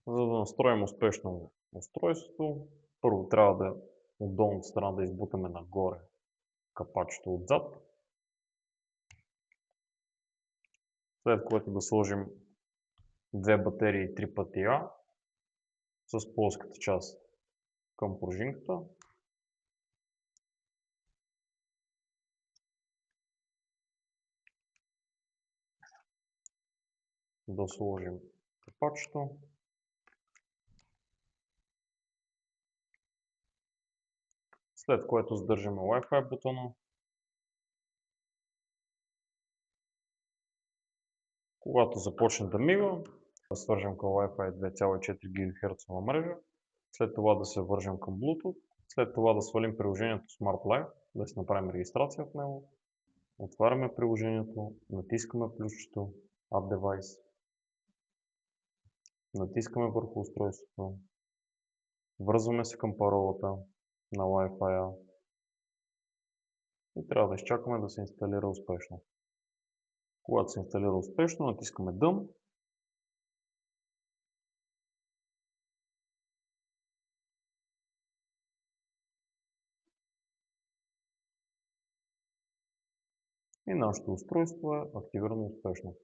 За да настроим успешно устройството, първо трябва да от долната страна да избутаме нагоре капачето отзад, след което да сложим две батерии 3 пъти А с плоската част към пружинката. Да сложим капачето. След което задържаме Wi-Fi бутона. Когато започне да мига, да свържем към Wi-Fi 2,4 ГГц мрежа. След това да се вържем към Bluetooth. След това да свалим приложението Smart Life, да си направим регистрация в него. Отваряме приложението, натискаме плюсчето Add Device, натискаме върху устройството, връзваме се към паролата на Wi-Fi и трябва да изчакаме да се инсталира успешно. Когато се инсталира успешно, натискаме Done и нашето устройство е активирано успешно.